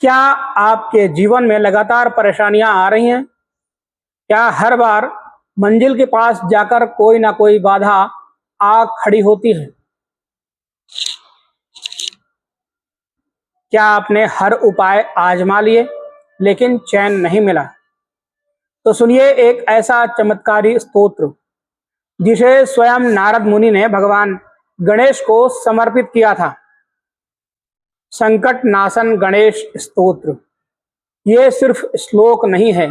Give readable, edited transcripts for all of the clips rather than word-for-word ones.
क्या आपके जीवन में लगातार परेशानियां आ रही हैं? क्या हर बार मंजिल के पास जाकर कोई ना कोई बाधा आ खड़ी होती है? क्या आपने हर उपाय आजमा लिए लेकिन चैन नहीं मिला? तो सुनिए एक ऐसा चमत्कारी स्तोत्र जिसे स्वयं नारद मुनि ने भगवान गणेश को समर्पित किया था। संकट नाशन गणेश स्तोत्र। ये सिर्फ श्लोक नहीं है,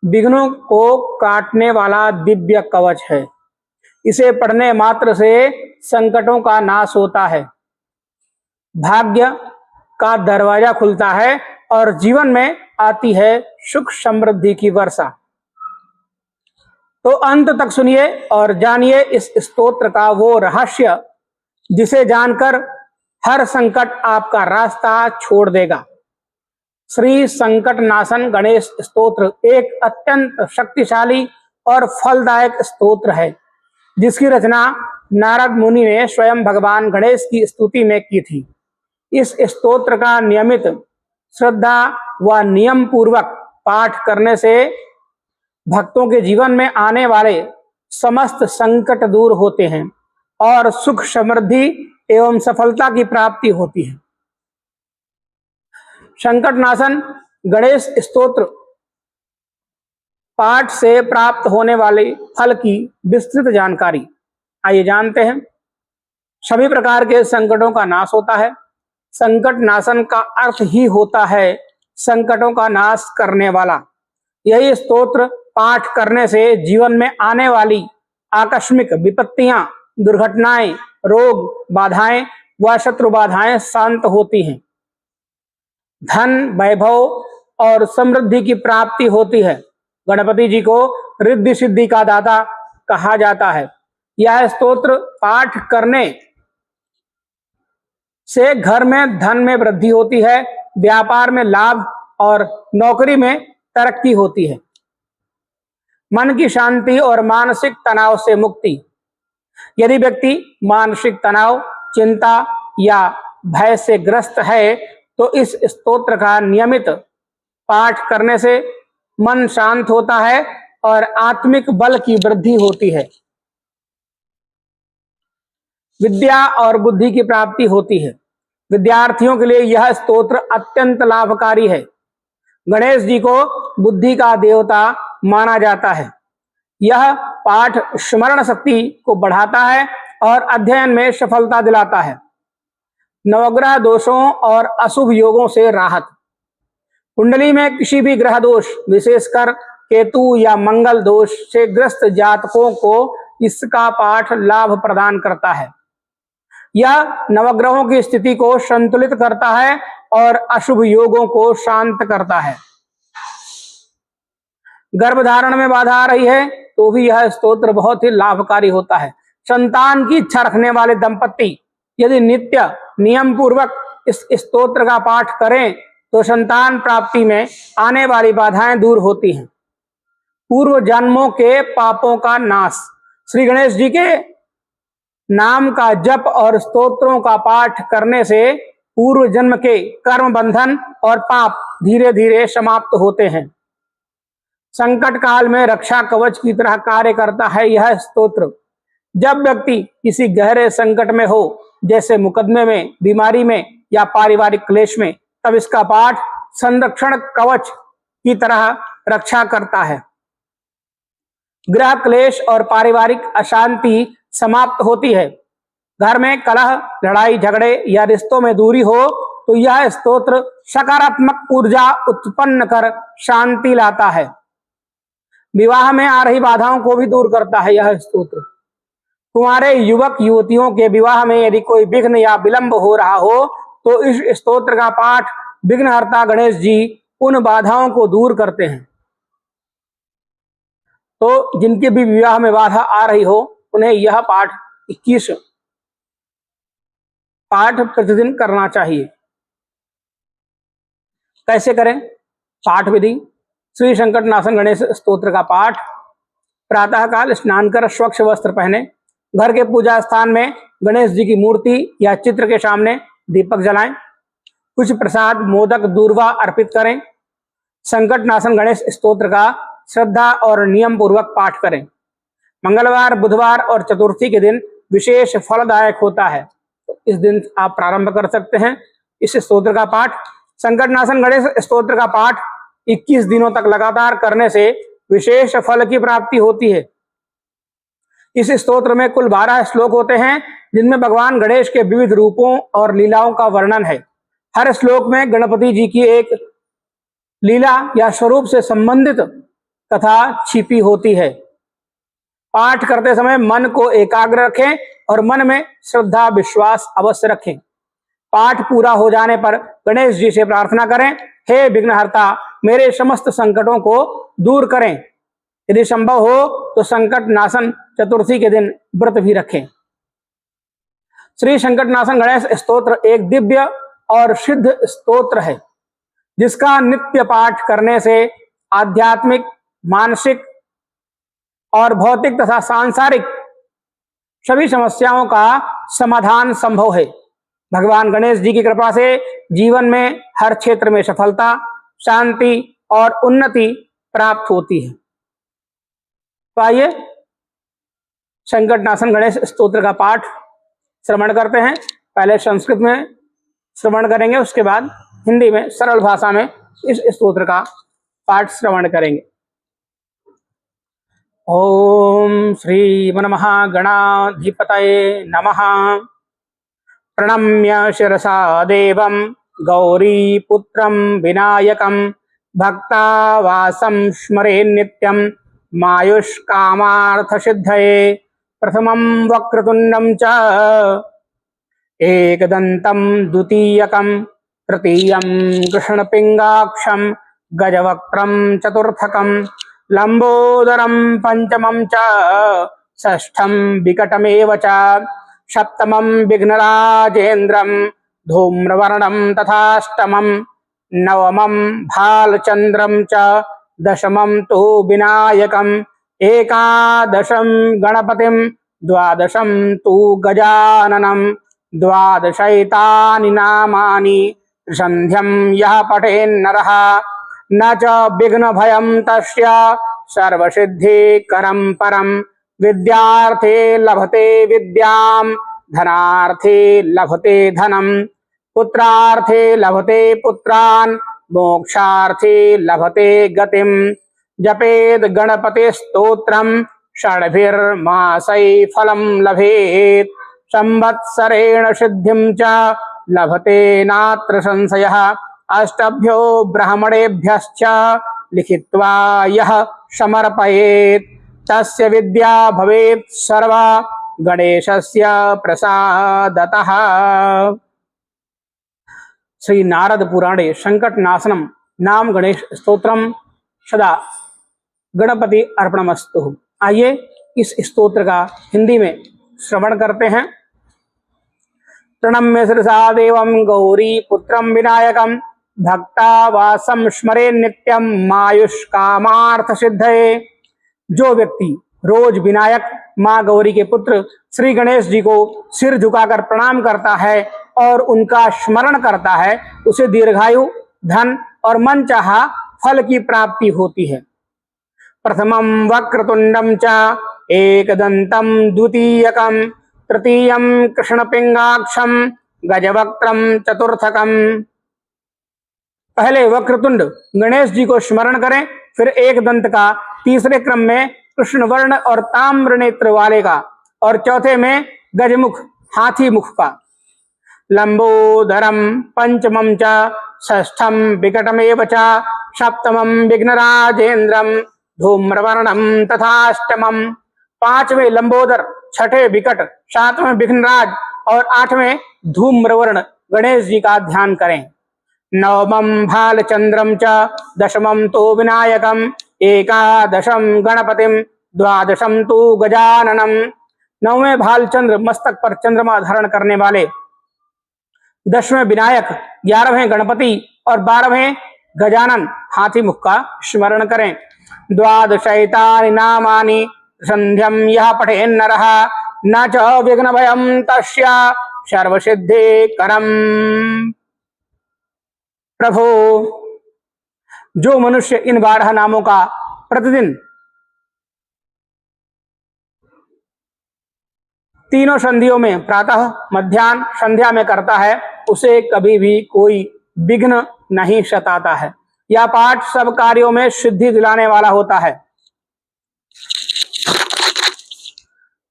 विघ्नों को काटने वाला दिव्य कवच है। इसे पढ़ने मात्र से संकटों का नाश होता है, भाग्य का दरवाजा खुलता है और जीवन में आती है सुख समृद्धि की वर्षा। तो अंत तक सुनिए और जानिए इस स्तोत्र का वो रहस्य जिसे जानकर हर संकट आपका रास्ता छोड़ देगा। श्री संकट नाशन गणेश स्तोत्र एक अत्यंत शक्तिशाली और फलदायक स्तोत्र है जिसकी रचना नारद मुनि ने स्वयं भगवान गणेश की स्तुति में की थी। इस स्तोत्र का नियमित श्रद्धा व नियम पूर्वक पाठ करने से भक्तों के जीवन में आने वाले समस्त संकट दूर होते हैं और सुख समृद्धि एवं सफलता की प्राप्ति होती है। संकट नाशन गणेश स्तोत्र पाठ से प्राप्त होने वाले फल की विस्तृत जानकारी आइए जानते हैं। सभी प्रकार के संकटों का नाश होता है। संकट नाशन का अर्थ ही होता है संकटों का नाश करने वाला। यही स्तोत्र पाठ करने से जीवन में आने वाली आकस्मिक विपत्तियां, दुर्घटनाएं, रोग बाधाएं व शत्रु बाधाएं शांत होती हैं। धन, वैभव और समृद्धि की प्राप्ति होती है। गणपति जी को रिद्धि सिद्धि का दाता कहा जाता है। यह स्तोत्र पाठ करने से घर में धन में वृद्धि होती है, व्यापार में लाभ और नौकरी में तरक्की होती है। मन की शांति और मानसिक तनाव से मुक्ति। यदि व्यक्ति मानसिक तनाव, चिंता या भय से ग्रस्त है तो इस स्तोत्र का नियमित पाठ करने से मन शांत होता है और आत्मिक बल की वृद्धि होती है। विद्या और बुद्धि की प्राप्ति होती है। विद्यार्थियों के लिए यह स्तोत्र अत्यंत लाभकारी है। गणेश जी को बुद्धि का देवता माना जाता है। यह पाठ स्मरण शक्ति को बढ़ाता है और अध्ययन में सफलता दिलाता है। नवग्रह दोषों और अशुभ योगों से राहत। कुंडली में किसी भी ग्रह दोष, विशेषकर केतु या मंगल दोष से ग्रस्त जातकों को इसका पाठ लाभ प्रदान करता है। यह नवग्रहों की स्थिति को संतुलित करता है और अशुभ योगों को शांत करता है। गर्भधारण में बाधा आ रही है तो भी यह स्तोत्र बहुत ही लाभकारी होता है। संतान की इच्छा रखने वाले दंपति यदि नित्य नियम पूर्वक इस स्तोत्र का पाठ करें तो संतान प्राप्ति में आने वाली बाधाएं दूर होती हैं। पूर्व जन्मों के पापों का नाश। श्री गणेश जी के नाम का जप और स्तोत्रों का पाठ करने से पूर्व जन्म के कर्म बंधन और पाप धीरे धीरे समाप्त होते हैं। संकट काल में रक्षा कवच की तरह कार्य करता है यह स्तोत्र। जब व्यक्ति किसी गहरे संकट में हो, जैसे मुकदमे में, बीमारी में या पारिवारिक क्लेश में, तब इसका पाठ संरक्षण कवच की तरह रक्षा करता है। गृह क्लेश और पारिवारिक अशांति समाप्त होती है। घर में कलह, लड़ाई झगड़े या रिश्तों में दूरी हो तो यह स्तोत्र सकारात्मक ऊर्जा उत्पन्न कर शांति लाता है। विवाह में आ रही बाधाओं को भी दूर करता है यह स्तोत्र। तुम्हारे युवक युवतियों के विवाह में यदि कोई विघ्न या विलंब हो रहा हो तो इस स्तोत्र का पाठ विघ्नहर्ता गणेश जी उन बाधाओं को दूर करते हैं। तो जिनके भी विवाह में बाधा आ रही हो उन्हें यह पाठ 21 पाठ प्रतिदिन करना चाहिए। कैसे करें? पाठ विधि। श्री संकट नाशन गणेश स्तोत्र का पाठ प्रातःकाल स्नान कर स्वच्छ वस्त्र पहने, घर के पूजा स्थान में गणेश जी की मूर्ति या चित्र के सामने दीपक जलाएं। कुछ प्रसाद, मोदक, दूर्वा अर्पित करें। संकट नाशन गणेश स्तोत्र का श्रद्धा और नियम पूर्वक पाठ करें। मंगलवार, बुधवार और चतुर्थी के दिन विशेष फलदायक होता है, तो इस दिन आप प्रारंभ कर सकते हैं इस स्तोत्र का पाठ। संकट नाशन गणेश स्तोत्र का पाठ 21 दिनों तक लगातार करने से विशेष फल की प्राप्ति होती है। इस स्तोत्र में कुल 12 श्लोक होते हैं, जिनमें भगवान गणेश के विविध रूपों और लीलाओं का वर्णन है। हर श्लोक में गणपति जी की एक लीला या स्वरूप से संबंधित कथा छिपी होती है। पाठ करते समय मन को एकाग्र रखें और मन में श्रद्धा विश्वास अवश्य रखें। पाठ पूरा हो जाने पर गणेश जी से प्रार्थना करें, हे विघ्नहर्ता, मेरे समस्त संकटों को दूर करें। यदि संभव हो तो संकट नाशन चतुर्थी के दिन व्रत भी रखें। श्री संकट नाशन गणेश स्तोत्र एक दिव्य और सिद्ध स्तोत्र है, जिसका नित्य पाठ करने से आध्यात्मिक, मानसिक और भौतिक तथा सांसारिक सभी समस्याओं का समाधान संभव है। भगवान गणेश जी की कृपा से जीवन में हर क्षेत्र में सफलता, शांति और उन्नति प्राप्त होती है। तो आइए संकट नाशन गणेश स्तोत्र का पाठ श्रवण करते हैं। पहले संस्कृत में श्रवण करेंगे, उसके बाद हिंदी में सरल भाषा में इस स्तोत्र का पाठ श्रवण करेंगे। ओम श्री महागणाधिपतये नमः। प्रणम्य शिरसा देवं गौरीपुत्रं विनायकं भक्तावासं स्मरे नित्यं मायुष्कामार्थसिद्धये। प्रथमं वक्रतुण्डं च एकदन्तं द्वितीयकं तृतीयं कृष्णपिङ्गाक्षं गजवक्त्रं चतुर्थकं लंबोदरं पंचमं च षष्ठं विकटमेव च सप्तमं विघ्नराजेन्द्रं धूम्रवर्णं तथाष्टमं नवमं भालचन्द्रं च दशमं तु विनायकम् एकादशं गणपतिं द्वादशं तु गजाननं द्वादशैतानि नामानि त्रिसन्ध्यं यः पठेन्नरः न च विघ्नभयं तस्य सर्वसिद्धिकरं परं। विद्यार्थे लभते विद्यां धनार्थे लभते धनं पुत्रार्थे लभते पुत्रान् मोक्षार्थे लभते गतिं। जपेद गणपति स्तोत्रं षड्भिर्मासै फलं लभेत् संवत्सरेण सिद्धिं च लभते नात्र संशयः। अष्टभ्यो ब्राह्मणेभ्यश्च लिखित्वा यः समर्पयेत् तस्य विद्या भवेत् सर्वा गणेशस्य प्रसादतः। श्री नारद पुराणे संकट नाशनम नाम गणेश स्तोत्रम सदा गणपति अर्पणमस्तु। आइए इस स्तोत्र का हिंदी में श्रवण करते हैं। प्रणम्य शिरसा देवं गौरी पुत्रं विनायकं भक्तावासं स्मरे नित्यं मायुष्कामार्थ सिद्धये। जो व्यक्ति रोज विनायक माँ गौरी के पुत्र श्री गणेश जी को सिर झुकाकर प्रणाम करता है और उनका स्मरण करता है, उसे दीर्घायु, धन और मनचाहा फल की प्राप्ति होती है। प्रथमं वक्रतुंडं च एकदंतं द्वितीयकं तृतीयं कृष्णपिंगाक्षं गजवक्त्रं चतुर्थकं। पहले वक्रतुंड गणेश जी को स्मरण करें, फिर एक दंत का, तीसरे क्रम में कृष्ण वर्ण और ताम्र नेत्र वाले का और चौथे में गजमुख हाथी मुख का। लंबोदरम पंचमं च षष्ठं विकटमेव च सप्तमं विघ्नराजेन्द्रं धूम्रवर्णं तथाष्टमं। पांचवें लंबोदर, छठे विकट, सातवें विघ्नराज और आठवें धूम्रवर्ण गणेश जी का ध्यान करें। नवमं भालचंद्रं च दशमं तो विनायकं एकादशं गणपतिं द्वादशं तो गजाननं। नौवें भालचंद्र मस्तक पर चंद्रमा धारण करने वाले, 10वें विनायक, 11वें गणपति और 12वें गजानन हाथी मुख का स्मरण करें। द्वादशैतानि नामानि संध्यं यः पठेन्नरः न च विघ्नभयं तस्य सर्वसिद्धिकरम्। प्रभो, जो मनुष्य इन 12 नामों का प्रतिदिन तीनों संधियों में प्रातः, मध्याह्न, संध्या में करता है, उसे कभी भी कोई विघ्न नहीं सताता है। यह पाठ सब कार्यों में सिद्धि दिलाने वाला होता है।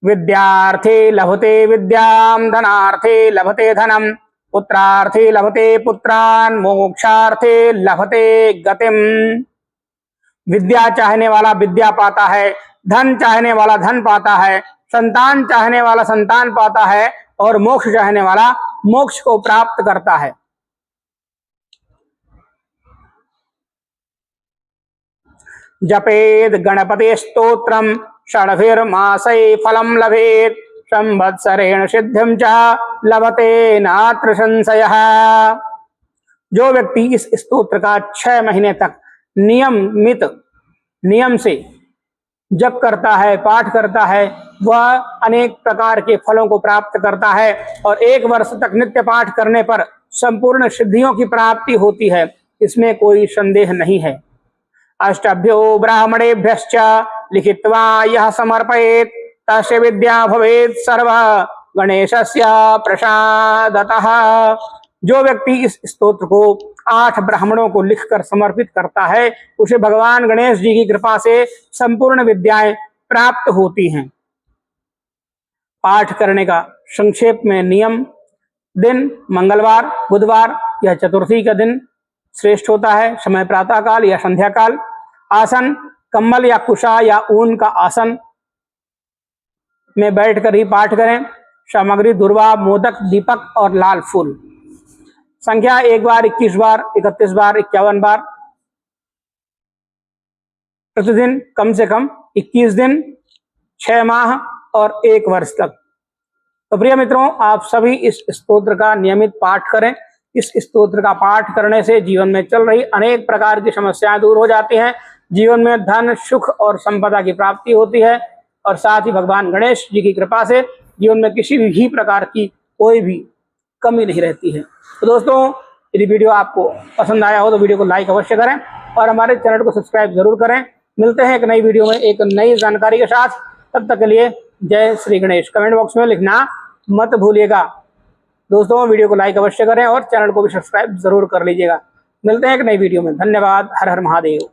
विद्यार्थी लभते विद्याम, धनार्थी लभते धनम, पुत्रार्थी लभते पुत्रान, मोक्षार्थी लभते गतिम। विद्या चाहने वाला विद्या पाता है, धन चाहने वाला धन पाता है, संतान चाहने वाला संतान पाता है और मोक्ष चाहने वाला मोक्ष को प्राप्त करता है। जपेद गणपति स्तोत्रम षड्भिर्मासै फलम लभेत, संवत्सरेण सिद्धिं च लभते नात्र संशयः। जो व्यक्ति इस स्तोत्र का 6 महीने तक नियम से जप करता है, पाठ करता है, वह अनेक प्रकार के फलों को प्राप्त करता है और 1 वर्ष तक नित्य पाठ करने पर संपूर्ण सिद्धियों की प्राप्ति होती है। इसमें कोई संदेह नहीं है। अष्टभ्यो ब्राह्मणेभ्यश्च लिखित्वा यह समर्पयेत् तस्य विद्या भवेत् सर्व गणेशस्य प्रसादतः। जो व्यक्ति इस स्तोत्र को 8 ब्राह्मणों को लिखकर समर्पित करता है, उसे भगवान गणेश जी की कृपा से संपूर्ण विद्याएं प्राप्त होती हैं। पाठ करने का संक्षेप में नियम: दिन मंगलवार, बुधवार या चतुर्थी का दिन श्रेष्ठ होता है। समय प्रातः काल या संध्या काल। आसन कम्बल या कुशा या ऊन का आसन में बैठकर ही पाठ करें। सामग्री दुर्वा, मोदक, दीपक और लाल फूल। संख्या 1 बार, 21 बार, 31 बार, 51 बार। प्रतिदिन कम से कम 21 दिन, 6 माह और 1 वर्ष तक। तो प्रिय मित्रों, आप सभी इस स्तोत्र का नियमित पाठ करें। इस स्तोत्र का पाठ करने से जीवन में चल रही अनेक प्रकार की समस्याएं दूर हो जाती हैं। जीवन में धन, सुख और संपदा की प्राप्ति होती है और साथ ही भगवान गणेश जी की कृपा से जीवन में किसी भी प्रकार की कोई भी कमी नहीं रहती है। तो दोस्तों, यदि वीडियो आपको पसंद आया हो तो वीडियो को लाइक अवश्य करें और हमारे चैनल को सब्सक्राइब जरूर करें। मिलते हैं एक नई वीडियो में एक नई जानकारी के साथ। तब तक के लिए जय श्री गणेश। कमेंट बॉक्स में लिखना मत भूलिएगा। दोस्तों, वीडियो को लाइक अवश्य करें और चैनल को भी सब्सक्राइब जरूर कर लीजिएगा। मिलते हैं एक नई वीडियो में। धन्यवाद। हर हर महादेव।